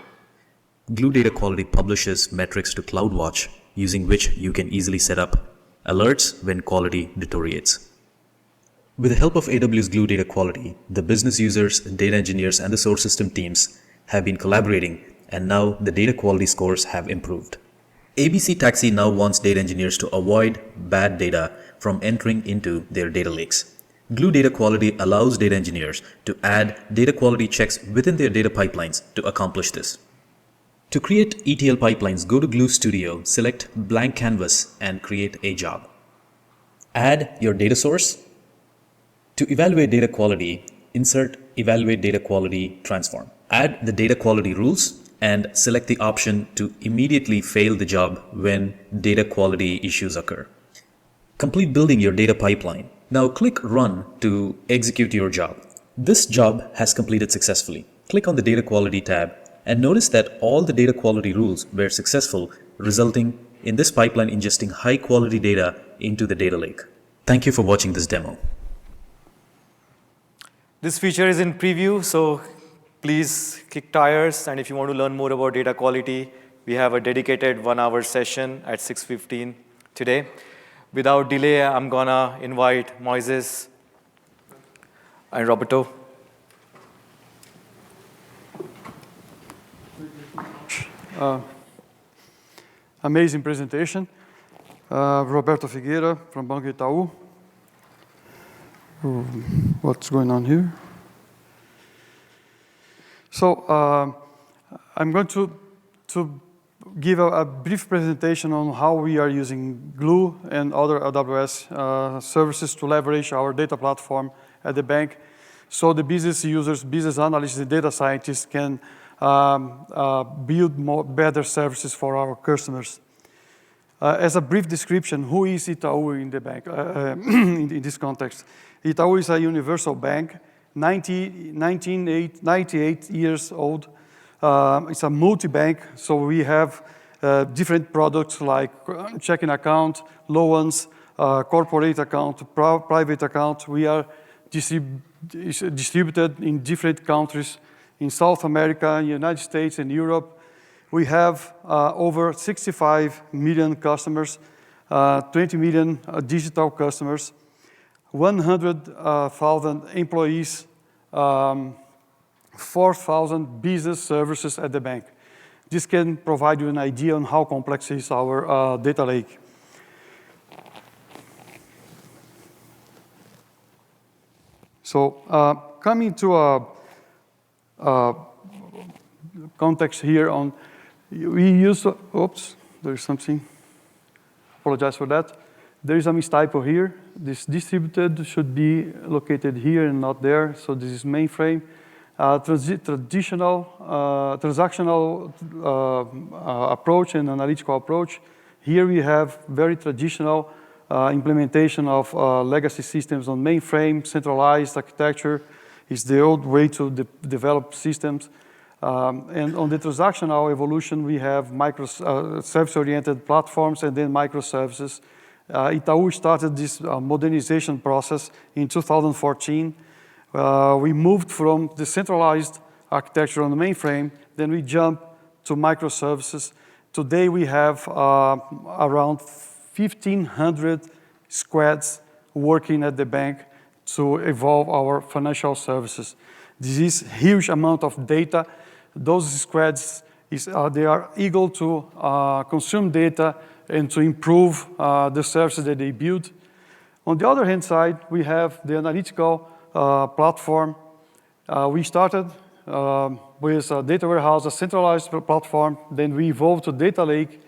Glue Data Quality publishes metrics to CloudWatch, using which you can easily set up alerts when quality deteriorates. With the help of AWS Glue Data Quality, the business users, data engineers, and the source system teams have been collaborating, and now the data quality scores have improved. ABC Taxi now wants data engineers to avoid bad data from entering into their data lakes. Glue Data Quality allows data engineers to add data quality checks within their data pipelines to accomplish this. To create ETL pipelines, go to Glue Studio, select Blank Canvas, and create a job. Add your data source. To evaluate data quality, insert Evaluate Data Quality Transform. Add the data quality rules and select the option to immediately fail the job when data quality issues occur. Complete building your data pipeline. Now click Run to execute your job. This job has completed successfully. Click on the Data Quality tab and notice that all the data quality rules were successful, resulting in this pipeline ingesting high quality data into the data lake. Thank you for watching this demo. This feature is in preview, so please kick tires. And if you want to learn more about data quality, we have a dedicated 1-hour session at 6:15 today. Without delay, I'm gonna invite Moises and Roberto. Amazing presentation. Roberto Figueira from Banco Itau. What's going on here? So I'm going to give a brief presentation on how we are using Glue and other AWS services to leverage our data platform at the bank, so the business users, business analysts, and data scientists can build better services for our customers. As a brief description, who is Itau in the bank in this context? Itau is a universal bank, 98 years old. It's a multi-bank, so we have different products like checking account, loans, corporate account, private account. We are distributed in different countries in South America, United States, and Europe. We have over 65 million customers, 20 million digital customers, 100,000 employees, 4,000 business services at the bank. This can provide you an idea on how complex is our data lake. So coming to a context here on, we use, oops, there's something, apologize for that. There is a mistypo here. This distributed should be located here and not there, so this is mainframe. Transactional approach and analytical approach. Here we have very traditional implementation of legacy systems on mainframe, centralized architecture is the old way to develop systems. And on the transactional evolution, we have service-oriented platforms and then microservices. Itau started this modernization process in 2014. We moved from the centralized architecture on the mainframe, then we jumped to microservices. Today we have around 1,500 squads working at the bank to evolve our financial services. This is a huge amount of data. Those squads, they are eager to consume data and to improve the services that they build. On the other hand side, we have the analytical platform. We started with a data warehouse, a centralized platform, then we evolved to data lake.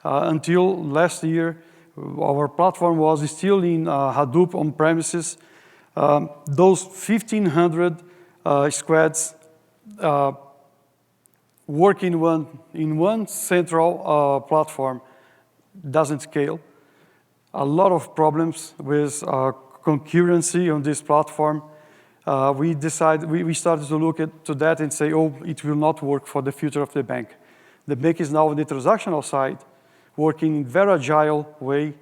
Until last year, our platform was still in Hadoop on premises. Those 1,500 squads work in one central platform doesn't scale. A lot of problems with concurrency on this platform. We started to look to that and say, oh, it will not work for the future of the bank. The bank is now on the transactional side, working in very agile way.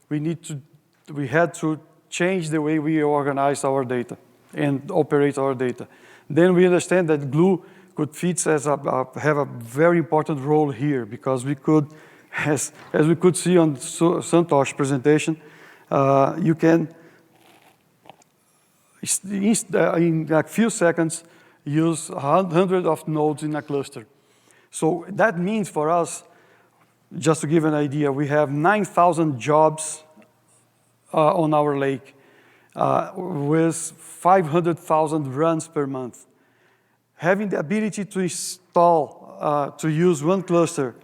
We had to change the way we organize our data and operate our data. Then we understand that Glue could fit have a very important role here because we could, as we could see on Santosh's presentation, you can, in a few seconds, use hundreds of nodes in a cluster. So that means for us, just to give an idea, we have 9,000 jobs on our lake with 500,000 runs per month. Having the ability to install, to use one cluster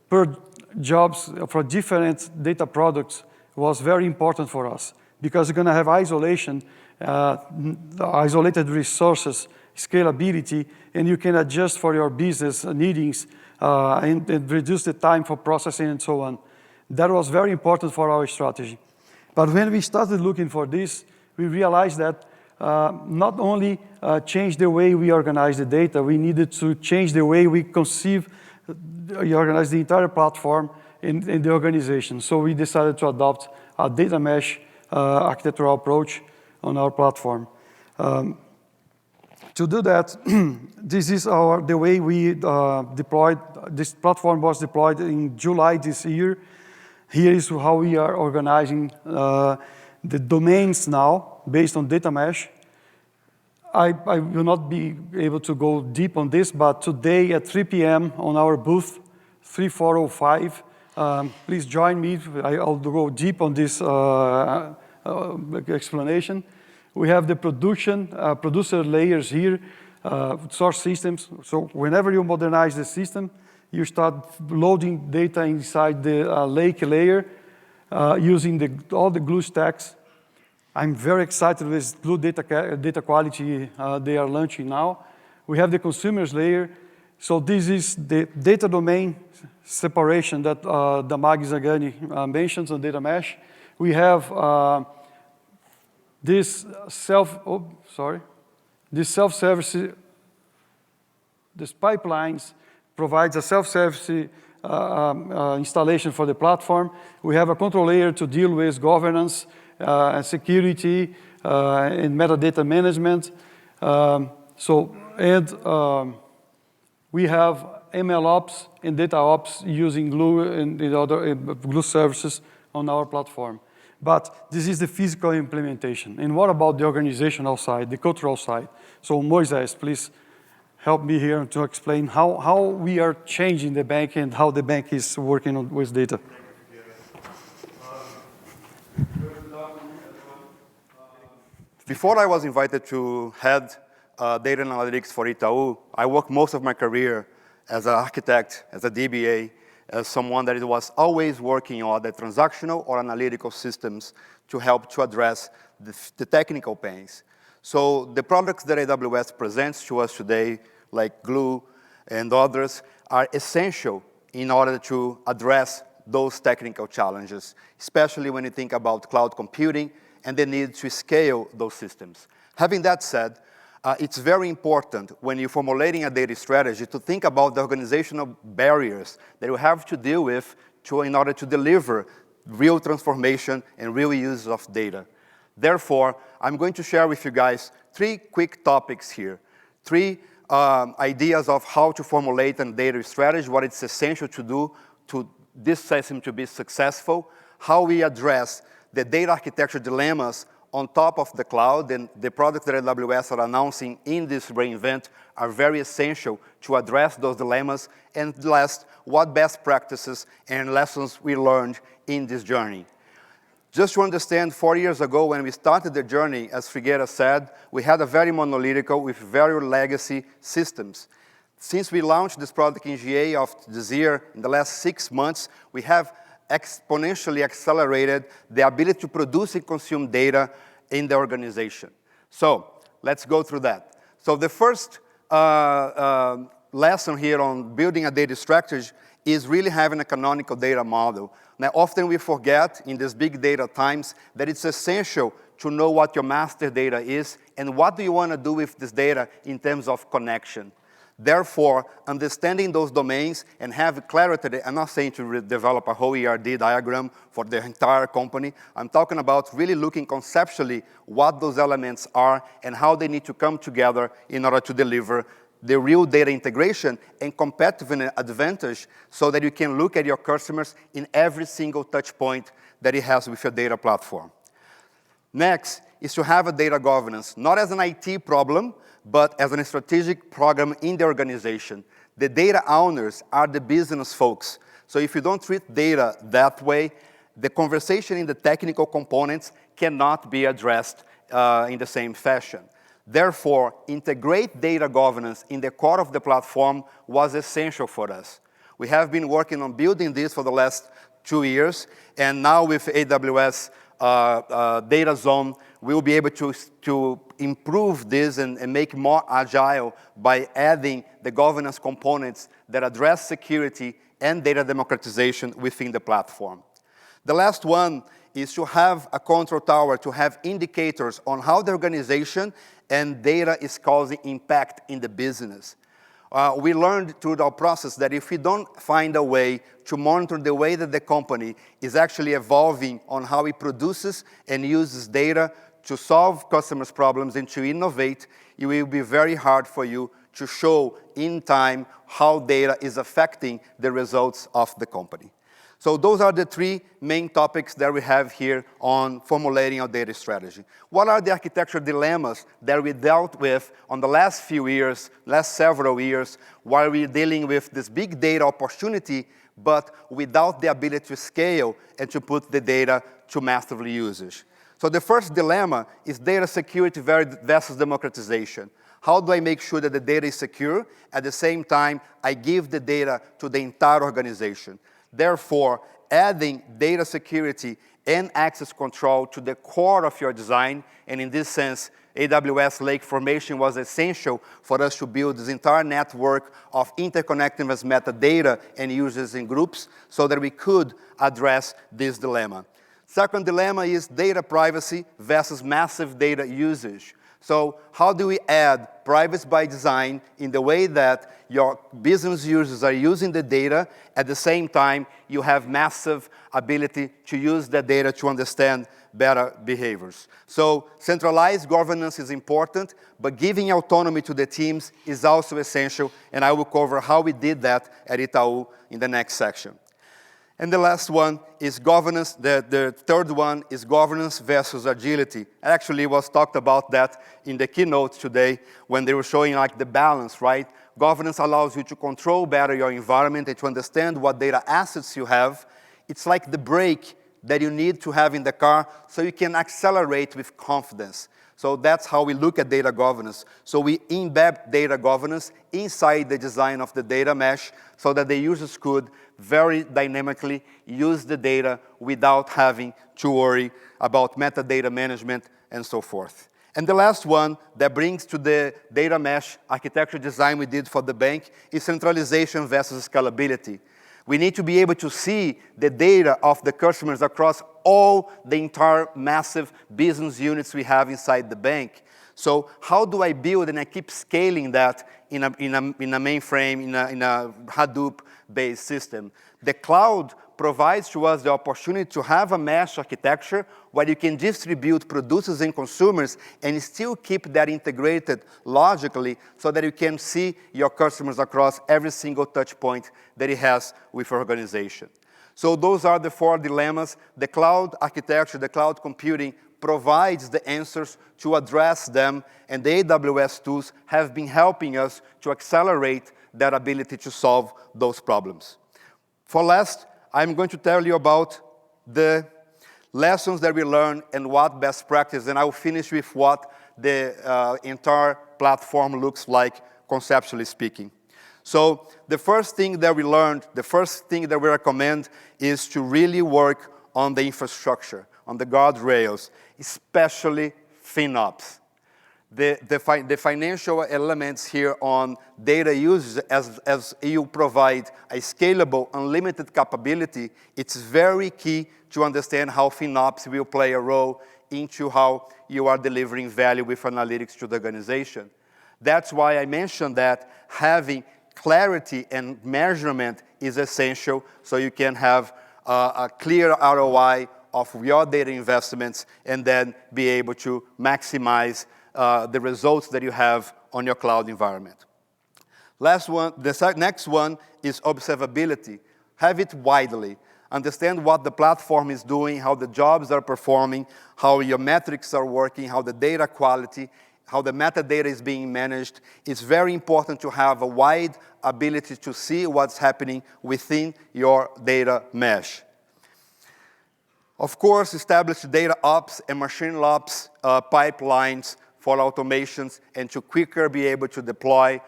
per jobs for different data products was very important for us because you're going to have isolation, isolated resources, scalability, and you can adjust for your business needs and reduce the time for processing and so on. That was very important for our strategy. But when we started looking for this, we realized that not only change the way we organize the data, we needed to change the way we organize the entire platform in the organization. So we decided to adopt a data mesh architectural approach on our platform. To do that, this is the way we deployed. This platform was deployed in July this year. Here is how we are organizing the domains now based on data mesh. I will not be able to go deep on this, but today at 3 p.m. on our booth, 3405, please join me. I'll go deep on this explanation. We have the producer layers here, source systems. So whenever you modernize the system, you start loading data inside the lake layer using all the Glue stacks. I'm very excited with Glue data quality they are launching now. We have the consumers layer. So this is the data domain separation that Damag Zagani mentions on data mesh. We have this self-service, this pipelines provides a self-service installation for the platform. We have a control layer to deal with governance and security and metadata management. We have ML ops and data ops using Glue and the other Glue services on our platform. But this is the physical implementation. And what about the organizational side, the cultural side? So Moises, please help me here to explain how we are changing the bank and how the bank is working with data. Before I was invited to head data analytics for Itau, I worked most of my career as an architect, as a DBA, as someone that was always working on the transactional or analytical systems to help to address the technical pains. So the products that AWS presents to us today, like Glue and others, are essential in order to address those technical challenges, especially when you think about cloud computing and the need to scale those systems. Having that said, it's very important when you're formulating a data strategy to think about the organizational barriers that you have to deal with in order to deliver real transformation and real use of data. Therefore, I'm going to share with you guys 3 quick topics here. 3 ideas of how to formulate a data strategy, what it's essential to do to this system to be successful, how we address the data architecture dilemmas on top of the cloud, and the products that AWS are announcing in this reInvent are very essential to address those dilemmas. And last, what best practices and lessons we learned in this journey. Just to understand, 4 years ago when we started the journey, as Figueira said, we had a very monolithical with very legacy systems. Since we launched this product in GA of this year, in the last 6 months, we have exponentially accelerated the ability to produce and consume data in the organization. So let's go through that. So the first lesson here on building a data strategy is really having a canonical data model. Now, often we forget in these big data times that it's essential to know what your master data is and what do you want to do with this data in terms of connection. Therefore, understanding those domains and have clarity, I'm not saying to develop a whole ERD diagram for the entire company. I'm talking about really looking conceptually what those elements are and how they need to come together in order to deliver the real data integration and competitive advantage so that you can look at your customers in every single touch point that it has with your data platform. Next is to have a data governance, not as an IT problem, but as a strategic program in the organization. The data owners are the business folks. So if you don't treat data that way, the conversation in the technical components cannot be addressed in the same fashion. Therefore, integrate data governance in the core of the platform was essential for us. We have been working on building this for the last 2 years, and now with AWS Data Zone, we will be able to improve this and make more agile by adding the governance components that address security and data democratization within the platform. The last one is to have a control tower, to have indicators on how the organization and data is causing impact in the business. We learned through our process that if we don't find a way to monitor the way that the company is actually evolving on how it produces and uses data to solve customers' problems and to innovate, it will be very hard for you to show in time how data is affecting the results of the company. So those are the 3 main topics that we have here on formulating our data strategy. What are the architectural dilemmas that we dealt with on the last few years, last several years, while we're dealing with this big data opportunity, but without the ability to scale and to put the data to massively usage? So the first dilemma is data security versus democratization. How do I make sure that the data is secure? At the same time, I give the data to the entire organization. Therefore, adding data security and access control to the core of your design, and in this sense, AWS Lake Formation was essential for us to build this entire network of interconnecting as metadata and users in groups so that we could address this dilemma. Second dilemma is data privacy versus massive data usage. So how do we add privacy by design in the way that your business users are using the data, at the same time you have massive ability to use that data to understand better behaviors. So centralized governance is important, but giving autonomy to the teams is also essential, and I will cover how we did that at Itau in the next section. And the last one is governance. The third one is governance versus agility. Actually, was talked about that in the keynote today when they were showing like the balance, right? Governance allows you to control better your environment and to understand what data assets you have. It's like the brake that you need to have in the car so you can accelerate with confidence. So that's how we look at data governance. So we embed data governance inside the design of the data mesh so that the users could very dynamically use the data without having to worry about metadata management and so forth. And the last one that brings to the data mesh architecture design we did for the bank is centralization versus scalability. We need to be able to see the data of the customers across all the entire massive business units we have inside the bank. So how do I build and I keep scaling that in a mainframe, in a Hadoop-based system? The cloud provides to us the opportunity to have a mesh architecture where you can distribute producers and consumers and still keep that integrated logically so that you can see your customers across every single touch point that it has with your organization. So those are the 4 dilemmas. The cloud architecture, the cloud computing provides the answers to address them, and the AWS tools have been helping us to accelerate that ability to solve those problems. For last, I'm going to tell you about the lessons that we learned and what best practice, and I will finish with what the entire platform looks like, conceptually speaking. So the first thing that we learned, the first thing that we recommend is to really work on the infrastructure, on the guardrails, especially FinOps. The financial elements here on data use, as you provide a scalable, unlimited capability, it's very key to understand how FinOps will play a role into how you are delivering value with analytics to the organization. That's why I mentioned that having clarity and measurement is essential so you can have a clear ROI of your data investments and then be able to maximize the results that you have on your cloud environment. Last one, the next one is observability. Have it widely. Understand what the platform is doing, how the jobs are performing, how your metrics are working, how the data quality, how the metadata is being managed. It's very important to have a wide ability to see what's happening within your data mesh. Of course, establish data ops and machine ops pipelines for automations and to quicker be able to deploy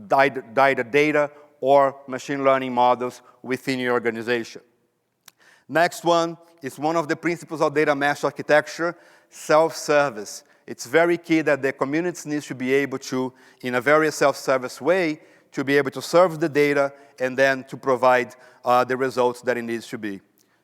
data or machine learning models within your organization. Next one is one of the principles of data mesh architecture, self-service. It's very key that the communities need to be able to, in a very self-service way, to be able to serve the data and then to provide the results that it needs to be.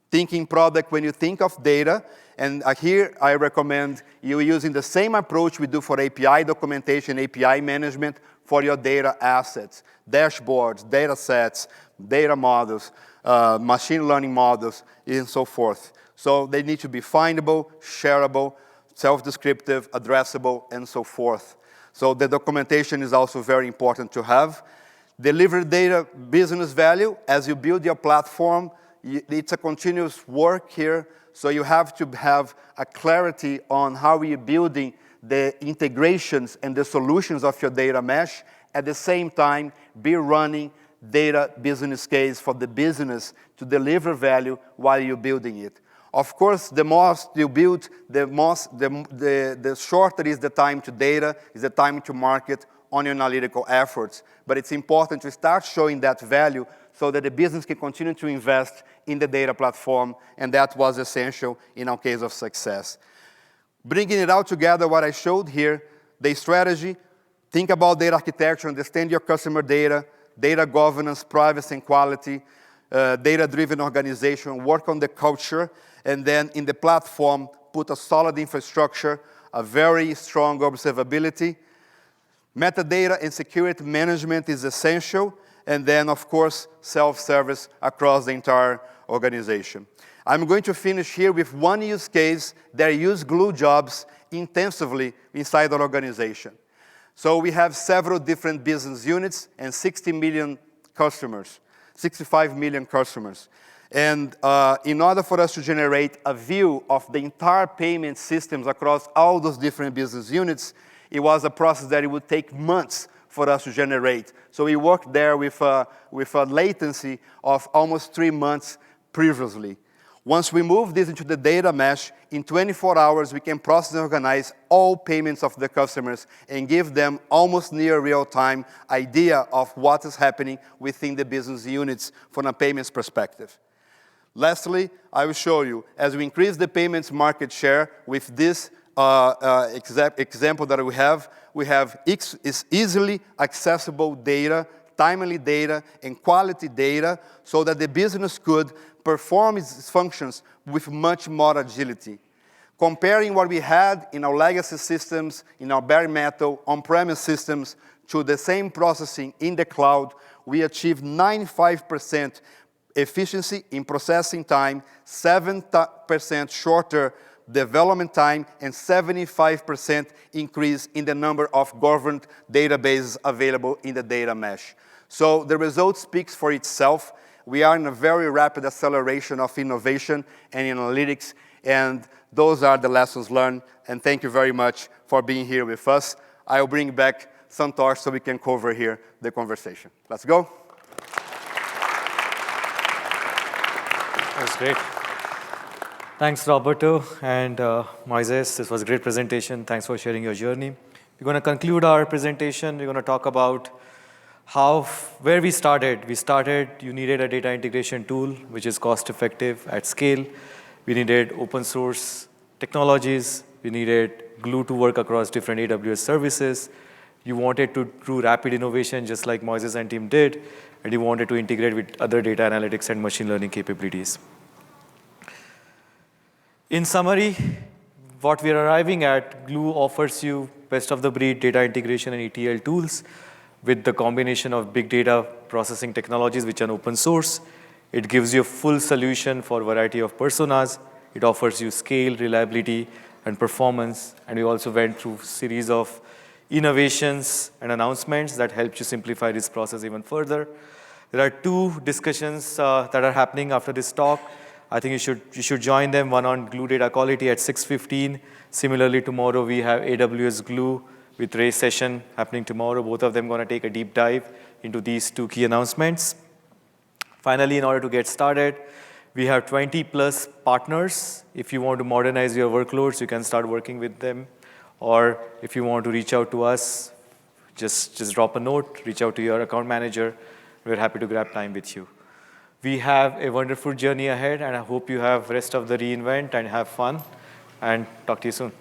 Thinking product when you think of data, and here I recommend you using the same approach we do for API documentation, API management for your data assets, dashboards, data sets, data models, machine learning models, and so forth. So they need to be findable, shareable, self-descriptive, addressable, and so forth. So the documentation is also very important to have. Deliver data business value as you build your platform. It's a continuous work here, so you have to have a clarity on how you're building the integrations and the solutions of your data mesh. At the same time, be running data business case for the business to deliver value while you're building it. Of course, the more you build, the shorter is the time to data, is the time to market on your analytical efforts. But it's important to start showing that value so that the business can continue to invest in the data platform, and that was essential in our case of success. Bringing it all together, what I showed here, the strategy, think about data architecture, understand your customer data, data governance, privacy and quality, data-driven organization, work on the culture, and then in the platform, put a solid infrastructure, a very strong observability. Metadata and security management is essential, and then, of course, self-service across the entire organization. I'm going to finish here with one use case that use Glue jobs intensively inside our organization. So we have several different business units and 60 million customers, 65 million customers. And in order for us to generate a view of the entire payment systems across all those different business units, it was a process that it would take months for us to generate. So we worked there with a latency of almost 3 months previously. Once we move this into the data mesh, in 24 hours, we can process and organize all payments of the customers and give them almost near real-time idea of what is happening within the business units from a payments perspective. Lastly, I will show you, as we increase the payments market share with this example that we have easily accessible data, timely data, and quality data so that the business could perform its functions with much more agility. Comparing what we had in our legacy systems, in our bare metal, on-premise systems, to the same processing in the cloud, we achieved 95% efficiency in processing time, 7% shorter development time, and 75% increase in the number of governed databases available in the data mesh. So the result speaks for itself. We are in a very rapid acceleration of innovation and analytics, and those are the lessons learned, and thank you very much for being here with us. I'll bring back Santosh so we can cover here the conversation. Let's go. That was great. Thanks, Roberto and Moises. This was a great presentation. Thanks for sharing your journey. We're going to conclude our presentation. We're going to talk about where we started. You needed a data integration tool, which is cost-effective at scale. We needed open source technologies. We needed Glue to work across different AWS services. You wanted to do rapid innovation, just like Moises and team did, and you wanted to integrate with other data analytics and machine learning capabilities. In summary, what we are arriving at, Glue offers you best-of-the-breed data integration and ETL tools with the combination of big data processing technologies, which are open source. It gives you a full solution for a variety of personas. It offers you scale, reliability, and performance. And we also went through a series of innovations and announcements that helped you simplify this process even further. There are two discussions that are happening after this talk. I think you should join them, one on Glue data quality at 6:15. Similarly, tomorrow we have AWS Glue with Ray's session happening tomorrow. Both of them going to take a deep dive into these two key announcements. Finally, in order to get started, we have 20+ partners. If you want to modernize your workloads, you can start working with them. Or if you want to reach out to us, just drop a note, reach out to your account manager. We're happy to grab time with you. We have a wonderful journey ahead, and I hope you have rest of the reInvent and have fun. And talk to you soon.